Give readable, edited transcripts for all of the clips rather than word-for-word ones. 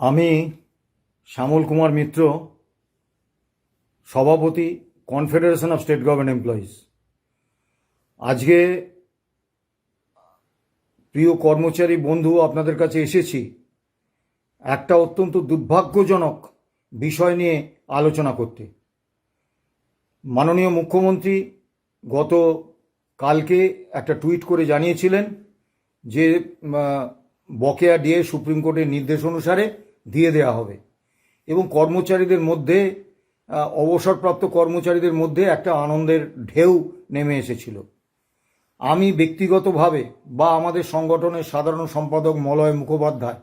আমি শ্যামল কুমার মিত্র, সভাপতি, confederation of state government employees. আজকে প্রিয় কর্মচারী বন্ধু, আপনাদের কাছে এসেছি একটা অত্যন্ত দুর্ভাগ্যজনক বিষয় নিয়ে আলোচনা করতে। মাননীয় মুখ্যমন্ত্রী গত কালকে একটা টুইট করে জানিয়েছিলেন যে বকেয়া ডিএ সুপ্রিম কোর্টের নির্দেশ অনুসারে দিয়ে দেওয়া হবে এবং কর্মচারীদের মধ্যে, অবসরপ্রাপ্ত কর্মচারীদের মধ্যে একটা আনন্দের ঢেউ নেমে এসেছিল। আমি ব্যক্তিগতভাবে বা আমাদের সংগঠনের সাধারণ সম্পাদক মলয় মুখোপাধ্যায়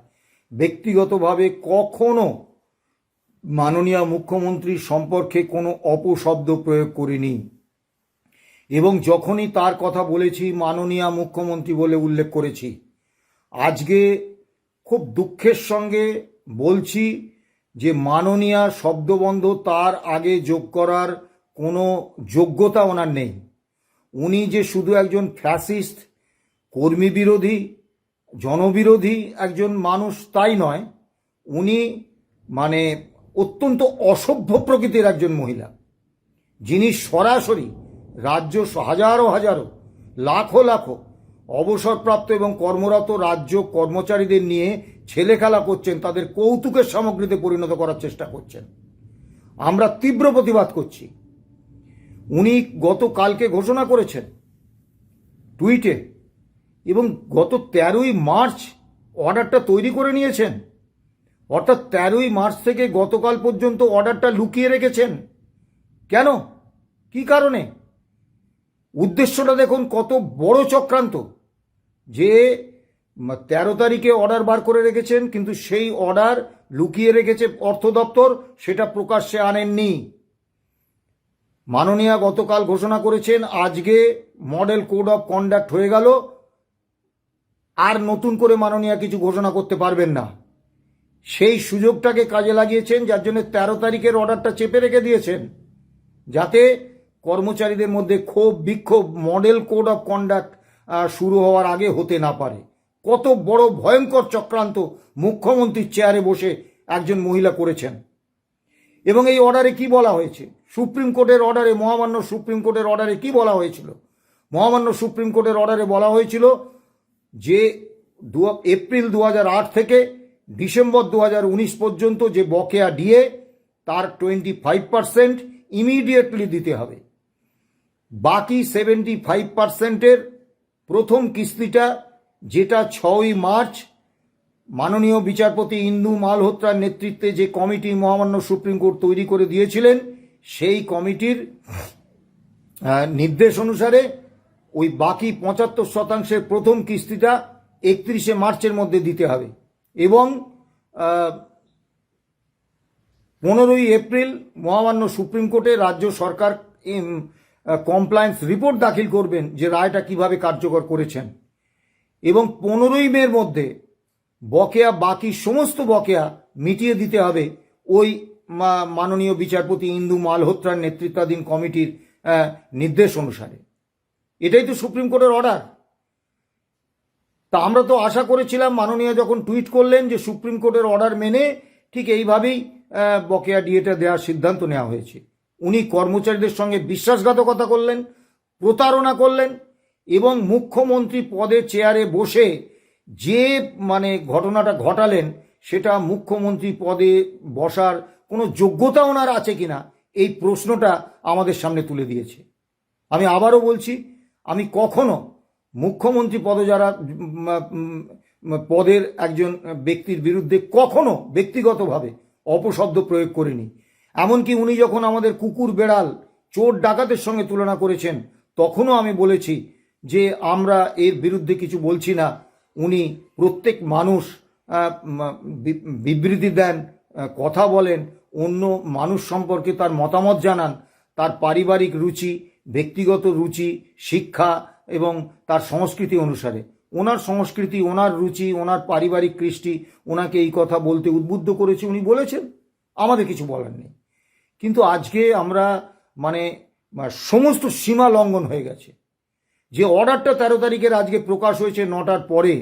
ব্যক্তিগতভাবে কখনো মাননীয় মুখ্যমন্ত্রী সম্পর্কে কোনো অপশব্দ প্রয়োগ করিনি এবং যখনই তার কথা বলেছি মাননীয় মুখ্যমন্ত্রী বলে উল্লেখ করেছি। আজকে খুব দুঃখের সঙ্গে বলছি যে মাননীয় শব্দবন্ধ তার আগে যোগ করার কোনো যোগ্যতা ওনার নেই। উনি যে শুধু একজন ফ্যাসিস্ট, কর্মী বিরোধী, জনবিরোধী একজন মানুষ তাই নয়, উনি অত্যন্ত অসভ্য প্রকৃতির একজন মহিলা, যিনি সরাসরি রাজ্য হাজারো হাজারো লাখো লাখো অবসরপ্রাপ্ত এবং কর্মরত রাজ্য কর্মচারীদের নিয়ে ছেলেখেলা করছেন, তাদের কৌতুকের সামগ্রীতে পরিণত করার চেষ্টা করছেন। আমরা তীব্র প্রতিবাদ করছি। উনি গতকালকে ঘোষণা করেছেন টুইটে এবং গত 13ই মার্চ অর্ডারটা তৈরি করে নিয়েছেন, অর্থাৎ 13ই মার্চ থেকে গতকাল পর্যন্ত অর্ডারটা লুকিয়ে রেখেছেন। কেন? কি কারণে? উদ্দেশ্যটা দেখুন, কত বড় চক্রান্ত। যে 13 তারিখে অর্ডার বার করে রেখেছেন, কিন্তু সেই অর্ডার লুকিয়ে রেখেছে অর্থ দপ্তর, সেটা প্রকাশ্যে আনেননি। মাননীয়া গতকাল ঘোষণা করেছেন, আজকে মডেল কোড অফ কন্ডাক্ট হয়ে গেল, আর নতুন করে মাননীয়া কিছু ঘোষণা করতে পারবেন না। সেই সুযোগটাকে কাজে লাগিয়েছেন, যার জন্য 13 তারিখের অর্ডারটা চেপে রেখে দিয়েছেন, যাতে কর্মচারীদের মধ্যে ক্ষোভ বিক্ষোভ মডেল কোড অফ কন্ডাক্ট শুরু হওয়ার আগে হতে না পারে। কত বড় ভয়ঙ্কর চক্রান্ত মুখ্যমন্ত্রীর চেয়ারে বসে একজন মহিলা করেছেন। এবং এই অর্ডারে কি বলা হয়েছে? সুপ্রিম কোর্টের অর্ডারে, মহামান্য সুপ্রিম কোর্টের অর্ডারে কি বলা হয়েছিল? মহামান্য সুপ্রিম কোর্টের অর্ডারে বলা হয়েছিল যে এপ্রিল 2008 থেকে ডিসেম্বর 2019 পর্যন্ত যে বকেয়া ডিএ, তার 25% ইমিডিয়েটলি দিতে হবে। বাকি 75%-এর প্রথম কিস্তিটা, যেটা 6ই মার্চ মাননীয় বিচারপতি ইন্দু মালহোত্রার নেতৃত্বে যে কমিটি মহামান্য সুপ্রিম কোর্ট তৈরি করে দিয়েছিলেন, সেই কমিটির নির্দেশ অনুসারে ওই বাকি 75%-এর প্রথম কিস্তিটা 31শে মার্চের মধ্যে দিতে হবে এবং 15ই এপ্রিল মহামান্য সুপ্রিম কোর্টে রাজ্য সরকার কমপ্লায়েন্স রিপোর্ট দাখিল করবেন যে রায়টা কিভাবে কার্যকর করেছেন এবং 15ই মের মধ্যে বকেয়া, বাকি সমস্ত বকেয়া মিটিয়ে দিতে হবে ওই মাননীয় বিচারপতি ইন্দু মালহোত্রার নেতৃত্বাধীন কমিটির নির্দেশ অনুসারে। এটাই তো সুপ্রিম কোর্টের অর্ডার। তা আমরা তো আশা করেছিলাম মাননীয় যখন টুইট করলেন যে সুপ্রিম কোর্টের অর্ডার মেনে ঠিক এইভাবেই বকেয়া ডিএটা দেওয়ার সিদ্ধান্ত নেওয়া হয়েছে। উনি কর্মচারীদের সঙ্গে বিশ্বাসঘাতকতা করলেন, প্রতারণা করলেন এবং মুখ্যমন্ত্রী পদে চেয়ারে বসে যে ঘটনাটা ঘটালেন, সেটা মুখ্যমন্ত্রী পদে বসার কোনো যোগ্যতা ওনার আছে কিনা, এই প্রশ্নটা আমাদের সামনে তুলে দিয়েছে। আমি আবারও বলছি, আমি কখনো মুখ্যমন্ত্রী পদের একজন ব্যক্তির বিরুদ্ধে কখনো ব্যক্তিগতভাবে অপশব্দ প্রয়োগ করিনি। এমনকি উনি যখন আমাদের কুকুর বেড়াল চোর ডাকাতের সঙ্গে তুলনা করেছেন, তখনও আমি বলেছি যে আমরা এর বিরুদ্ধে কিছু বলছি না। উনি প্রত্যেক মানুষ বিবৃতি দেন, কথা বলেন, অন্য মানুষ সম্পর্কে তার মতামত জানান, তার পারিবারিক রুচি, ব্যক্তিগত রুচি, শিক্ষা এবং তার সংস্কৃতি অনুসারে। ওনার সংস্কৃতি, ওনার রুচি, ওনার পারিবারিক কৃষ্টি ওনাকে এই কথা বলতে উদ্বুদ্ধ করেছে, উনি বলেছেন, আমাদের কিছু বলার নেই। কিন্তু আজকে আমরা সমস্ত সীমা লঙ্ঘন হয়ে গেছে। যে অর্ডারটা 13 তারিখের আজকে প্রকাশ হয়েছে 9টার পরে,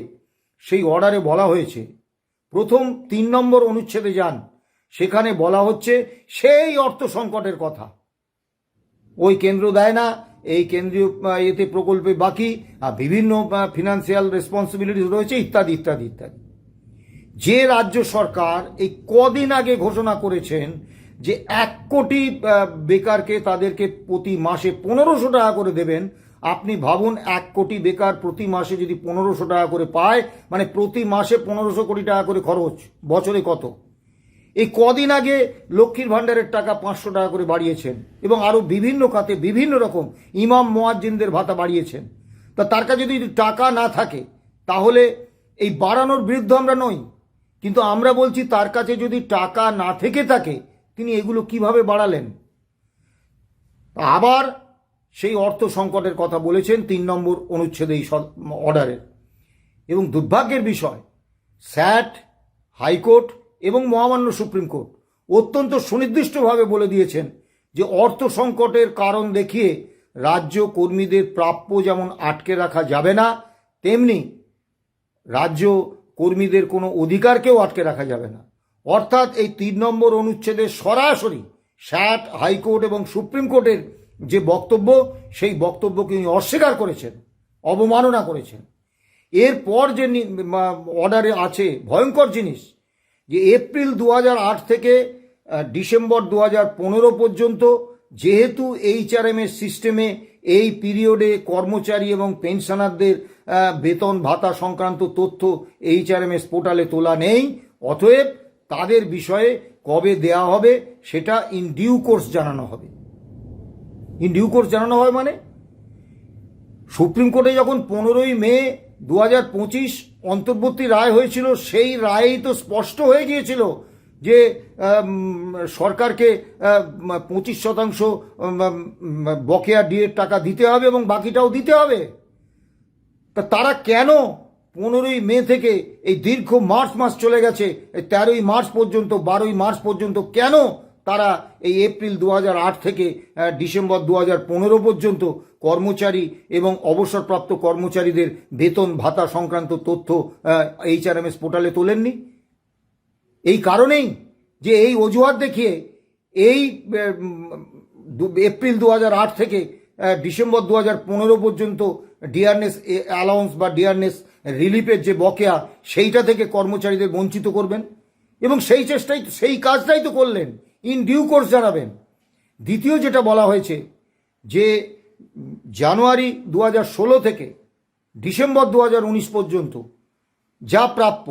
সেই অর্ডারে বলা হয়েছে প্রথম 3 নম্বর অনুচ্ছেদে যান, সেখানে বলা হচ্ছে সেই অর্থ সংকটের কথা। ওই কেন্দ্র দেয় না, এই কেন্দ্রীয় এতে প্রকল্পে বাকি, বিভিন্ন ফিনান্সিয়াল রেসপন্সিবিলিটিস রয়েছে, ইত্যাদি ইত্যাদি ইত্যাদি। যে রাজ্য সরকার এই কদিন আগে ঘোষণা করেছেন যে 1 কোটি বেকারকে তাদেরকে প্রতি মাসে 1500 টাকা করে দেবেন, আপনি ভাবুন 1 কোটি বেকার প্রতি মাসে যদি 1500 টাকা করে পায়, মানে প্রতি মাসে 1500 কোটি টাকা করে খরচ, বছরে কত? এই কদিন আগে লক্ষ্মীর ভাণ্ডারের টাকা 500 টাকা করে বাড়িয়েছেন, এবং আরও বিভিন্ন খাতে বিভিন্ন রকম ইমাম মুয়াজ্জিনদের ভাতা বাড়িয়েছেন। তা তার কাছে যদি টাকা না থাকে, তাহলে এই বাড়ানোর বিরুদ্ধে আমরা নই, কিন্তু আমরা বলছি তার কাছে যদি টাকা না থেকে থাকে, তিনি এগুলো কিভাবে বাড়ালেন? আবার সেই অর্থ সংকটের কথা বলেছেন 3 নম্বর অনুচ্ছেদে এই অর্ডারের। এবং দুর্ভাগ্যের বিষয়, স্যাট, হাইকোর্ট এবং মহামান্য সুপ্রিম কোর্ট অত্যন্ত সুনির্দিষ্টভাবে বলে দিয়েছেন যে অর্থ সংকটের কারণ দেখিয়ে রাজ্য কর্মীদের প্রাপ্য যেমন আটকে রাখা যাবে না, তেমনি রাজ্য কর্মীদের কোনো অধিকারকেও আটকে রাখা যাবে না। অর্থাৎ এই 3 নম্বর অনুচ্ছেদে সরাসরি স্যাট, হাইকোর্ট এবং সুপ্রিম কোর্টের যে বক্তব্য, সেই বক্তব্যকে উনি অস্বীকার করেছেন, অবমাননা করেছেন। এরপর যে অর্ডারে আছে ভয়ঙ্কর জিনিস, যে এপ্রিল 2008 থেকে ডিসেম্বর 2015 পর্যন্ত যেহেতু HRM এর সিস্টেমে এই পিরিয়ডে কর্মচারী এবং পেনশনারদের বেতন ভাতা সংক্রান্ত তথ্য HRMS পোর্টালে তোলা নেই, অতএব তাদের বিষয়ে কবে দেয়া হবে সেটা ইন ডিউ কোর্স জানানো হবে। ইন ডিউ কোর্স জানানো হয় মানে, সুপ্রিম কোর্টে যখন 15ই মে 2025 অন্তর্বর্তী রায় হয়েছিল, সেই রায়েই তো স্পষ্ট হয়ে গিয়েছিল যে সরকারকে 25% বকেয়া ডিএর টাকা দিতে হবে এবং বাকিটাও দিতে হবে। তা তারা কেন 15ই মে থেকে এই দীর্ঘ মার্চ মাস চলে গেছে, 13ই মার্চ পর্যন্ত, 12ই মার্চ পর্যন্ত, কেন তারা এই এপ্রিল 2008 থেকে ডিসেম্বর 2015 পর্যন্ত কর্মচারী এবং অবসরপ্রাপ্ত কর্মচারীদের বেতন ভাতা সংক্রান্ত তথ্য HRMS পোর্টালে তোলেননি? এই কারণেই যে এই অজুহাত দেখিয়ে এই এপ্রিল 2008 থেকে ডিসেম্বর 2015 পর্যন্ত ডিয়ারনেস অ্যালাউন্স বা ডিয়ারনেস রিলিফের যে বকেয়া, সেইটা থেকে কর্মচারীদের বঞ্চিত করবেন, এবং সেই কাজটাই তো করলেন, ইন ডিউ কোর্স জানাবেন। দ্বিতীয় যেটা বলা হয়েছে যে জানুয়ারি 2016 থেকে ডিসেম্বর 2019 পর্যন্ত যা প্রাপ্য,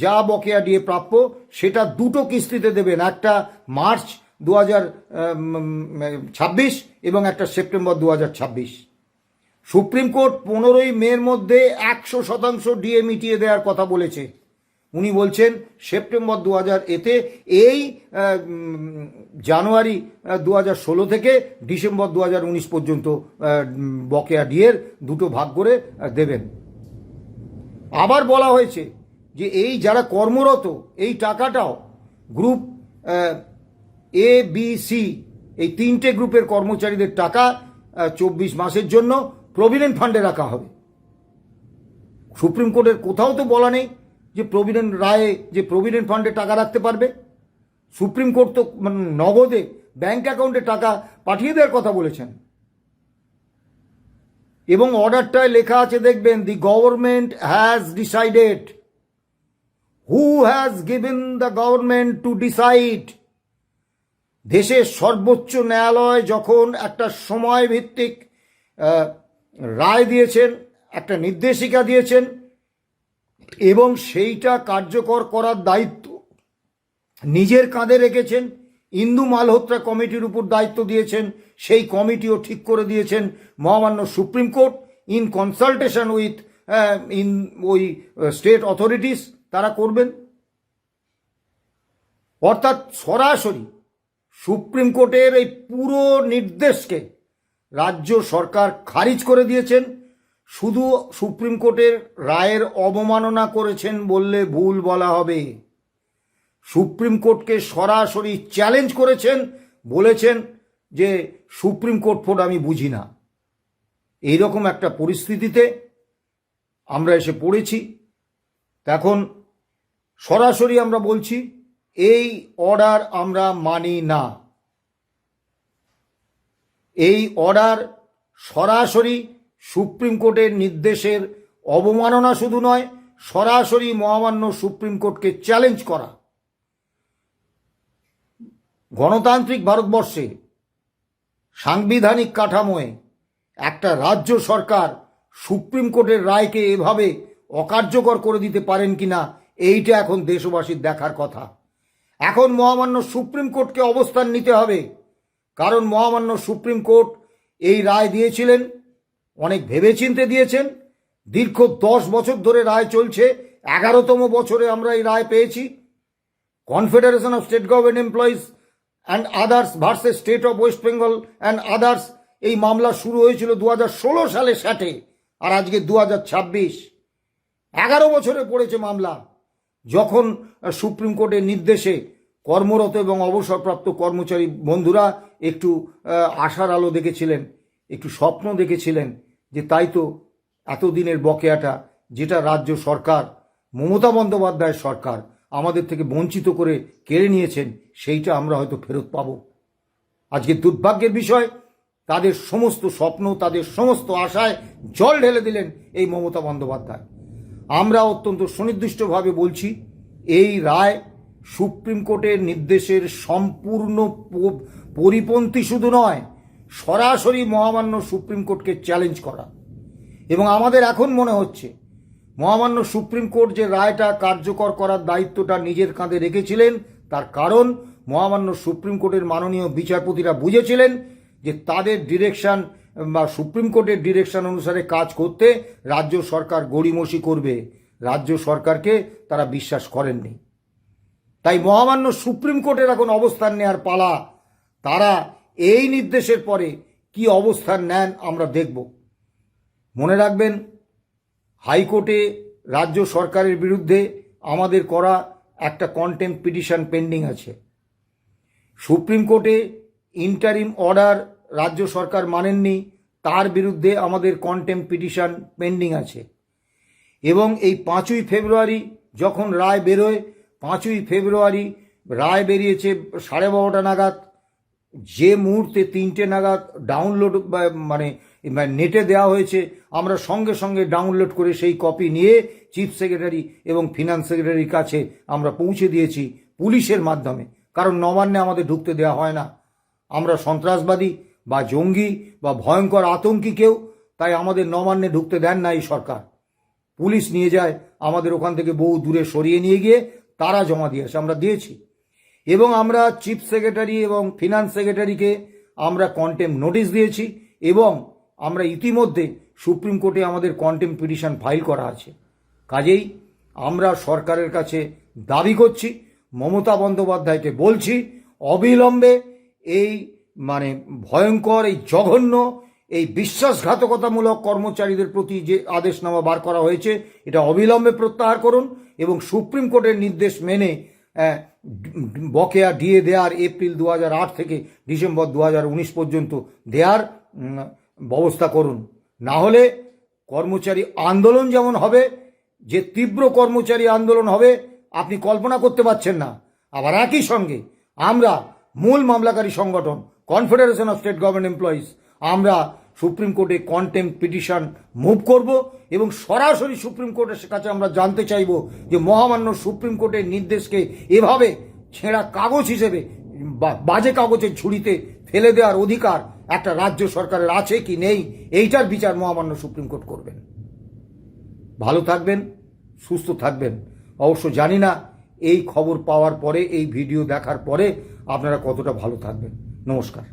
যা বকেয়া দিয়ে প্রাপ্য, সেটা 2টো কিস্তিতে দেবেন, একটা মার্চ 2026 এবং একটা সেপ্টেম্বর 2026। সুপ্রিম কোর্ট 15ই মের মধ্যে 100% ডিএ মিটিয়ে দেওয়ার কথা বলেছে। উনি বলছেন সেপ্টেম্বর 2000 এতে এই জানুয়ারি 2016 থেকে ডিসেম্বর 2019 পর্যন্ত বকেয়া ডিএর 2টো ভাগ করে দেবেন। আবার বলা হয়েছে যে এই যারা কর্মরত, এই টাকাটাও গ্রুপ ABC, এই 3টে গ্রুপের কর্মচারীদের টাকা 24 মাসের জন্য প্রভিডেন্ট ফান্ডে রাখা হবে। সুপ্রিম কোর্টের কোথাও তো বলা নেই যে প্রভিডেন্ট রায়ে যে প্রভিডেন্ট ফান্ডে টাকা রাখতে পারবে। সুপ্রিম কোর্ট তো নগদে ব্যাংক অ্যাকাউন্টে টাকা পাঠিয়ে দেওয়ার কথা বলেছেন। এবং অর্ডারটায় লেখা আছে, দেখবেন, the government has decided. Who has given the government to decide? দেশের সর্বোচ্চ ন্যায়ালয় যখন একটা সময় ভিত্তিক রায় দিয়েছেন, একটা নির্দেশিকা দিয়েছেন, এবং সেইটা কার্যকর করার দায়িত্ব নিজের কাঁধে রেখেছেন, ইন্দু মালহোত্রা কমিটির উপর দায়িত্ব দিয়েছেন, সেই কমিটিও ঠিক করে দিয়েছেন মহামান্য supreme court in consultation with ওই স্টেট অথরিটিস, তারা করবেন। অর্থাৎ সরাসরি সুপ্রিম কোর্টের এই পুরো নির্দেশকে রাজ্য সরকার খারিজ করে দিয়েছেন। শুধু সুপ্রিম কোর্টের রায়ের অবমাননা করেছেন বললে ভুল বলা হবে। সুপ্রিম কোর্টকে সরাসরি চ্যালেঞ্জ করেছেন, বলেছেন যে সুপ্রিম কোর্ট ফোর্ট আমি বুঝি না। এইরকম একটা পরিস্থিতিতে আমরা এসে পড়েছি। এখন সরাসরি আমরা বলছি এই অর্ডার আমরা মানি না। এই অর্ডার সরাসরি সুপ্রিম কোর্টের নির্দেশের অবমাননা শুধু নয়, সরাসরি মহামান্য সুপ্রিম কোর্টকে চ্যালেঞ্জ করা। গণতান্ত্রিক ভারতবর্ষে সাংবিধানিক কাঠামোয় একটা রাজ্য সরকার সুপ্রিম কোর্টের রায়কে এভাবে অকার্যকর করে দিতে পারেন কিনা, এইটা এখন দেশবাসীর দেখার কথা। এখন মহামান্য সুপ্রিম কোর্টকে অবস্থান নিতে হবে, কারণ মহামান্য সুপ্রিম কোর্ট এই রায় দিয়েছিলেন, অনেক ভেবেচিন্তে দিয়েছেন। দীর্ঘ 10 বছর ধরে রায় চলছে, 11তম বছরে আমরা এই রায় পেয়েছি। Confederation of state government employees and others versus state of West Bengal and others, এই মামলা শুরু হয়েছিল 2016 সালে 60, আর আজকে 2026, 11 বছরে পড়েছে মামলা। যখন সুপ্রিম কোর্টের নির্দেশে কর্মরত এবং অবসরপ্রাপ্ত কর্মচারী বন্ধুরা একটু আশার আলো দেখেছিলেন, একটু স্বপ্ন দেখেছিলেন যে তাই তো এতদিনের বকেয়াটা যেটা রাজ্য সরকার, মমতা বন্দ্যোপাধ্যায়ের সরকার আমাদের থেকে বঞ্চিত করে কেড়ে নিয়েছেন, সেইটা আমরা হয়তো ফেরত পাব। আজকে দুর্ভাগ্যের বিষয়, তাদের সমস্ত স্বপ্ন, তাদের সমস্ত আশায় জল ঢেলে দিলেন এই মমতা বন্দ্যোপাধ্যায়। আমরা অত্যন্ত সুনির্দিষ্টভাবে বলছি, এই রায় সুপ্রিম কোর্টের নির্দেশের সম্পূর্ণ পরিপন্থী শুধু নয়, সরাসরি মহামান্য সুপ্রিম কোর্টকে চ্যালেঞ্জ করা। এবং আমাদের এখন মনে হচ্ছে মহামান্য সুপ্রিম কোর্ট যে রায়টা কার্যকর করার দায়িত্বটা নিজের কাঁধে রেখেছিলেন, তার কারণ মহামান্য সুপ্রিম কোর্টের মাননীয় বিচারপতিরা বুঝেছিলেন যে তাদের ডিরেকশন বা সুপ্রিম কোর্টের ডিরেকশন অনুসারে কাজ করতে রাজ্য সরকার গড়িমসি করবে। রাজ্য সরকারকে তারা বিশ্বাস করেননি। তাই মহামান্য সুপ্রিম কোর্টের এখন অবস্থান নেওয়ার পালা। তারা এই নির্দেশের পরে কি অবস্থান নেন আমরা দেখব। মনে রাখবেন, হাইকোর্টে রাজ্য সরকারের বিরুদ্ধে আমাদের করা একটা কন্টেম্প পিটিশন পেন্ডিং আছে। সুপ্রিম কোর্টে ইন্টারিম অর্ডার রাজ্য সরকার মানেননি, তার বিরুদ্ধে আমাদের কন্টেম্প পিটিশন পেন্ডিং আছে। এবং এই 5ই ফেব্রুয়ারি যখন রায় বেরোয়, 5ই ফেব্রুয়ারি রায় বেরিয়েছে 12:30 নাগাদ, যে মুহূর্তে 3টে নাগাদ ডাউনলোড মানে নেটে দেওয়া হয়েছে, আমরা সঙ্গে সঙ্গে ডাউনলোড করে সেই কপি নিয়ে চিফ সেক্রেটারি এবং ফিনান্স সেক্রেটারির কাছে আমরা পৌঁছে দিয়েছি পুলিশের মাধ্যমে। কারণ নবান্নে আমাদের ঢুকতে দেওয়া হয় না, আমরা সন্ত্রাসবাদী বা জঙ্গি বা ভয়ঙ্কর আতঙ্কি কেউ, তাই আমাদের নবান্নে ঢুকতে দেন না এই সরকার। পুলিশ নিয়ে যায়, আমাদের ওখান থেকে বহু দূরে সরিয়ে নিয়ে গিয়ে তারা জমা দিয়ে আসে, আমরা দিয়েছি। এবং আমরা চিফ সেক্রেটারি এবং ফিনান্স সেক্রেটারিকে আমরা কন্টেম্প নোটিশ দিয়েছি, এবং আমরা ইতিমধ্যে সুপ্রিম কোর্টে আমাদের কন্টেম্প পিটিশন ফাইল করা আছে। কাজেই আমরা সরকারের কাছে দাবি করছি, মমতা বন্দ্যোপাধ্যায়কে বলছি, অবিলম্বে এই ভয়ঙ্কর, এই জঘন্য, এই বিশ্বাসঘাতকতামূলক কর্মচারীদের প্রতি যে আদেশনামা বার করা হয়েছে, এটা অবিলম্বে প্রত্যাহার করুন এবং সুপ্রিম কোর্টের নির্দেশ মেনে বকেয়া ডিএ দেওয়ার এপ্রিল 2008 থেকে ডিসেম্বর 2019 পর্যন্ত দেওয়ার ব্যবস্থা করুন। না হলে কর্মচারী আন্দোলন যেমন হবে, যে তীব্র কর্মচারী আন্দোলন হবে আপনি কল্পনা করতে পারছেন না। আবার একই সঙ্গে আমরা মূল মামলাকারী সংগঠন confederation of state government employees, আমরা সুপ্রিম কোর্টে কন্টেম্প পিটিশন মুভ করব এবং সরাসরি সুপ্রিম কোর্টের কাছে আমরা জানতে চাইব যে মহামান্য সুপ্রিম কোর্টের নির্দেশকে এভাবে ছেঁড়া কাগজ হিসেবে, বাজে কাগজের ঝুড়িতে ফেলে দেওয়ার অধিকার একটা রাজ্য সরকারের আছে কি নেই, এইটার বিচার মহামান্য সুপ্রিম কোর্ট করবেন। ভালো থাকবেন, সুস্থ থাকবেন। অবশ্য জানি না এই খবর পাওয়ার পরে, এই ভিডিও দেখার পরে আপনারা কতটা ভালো থাকবেন। নমস্কার।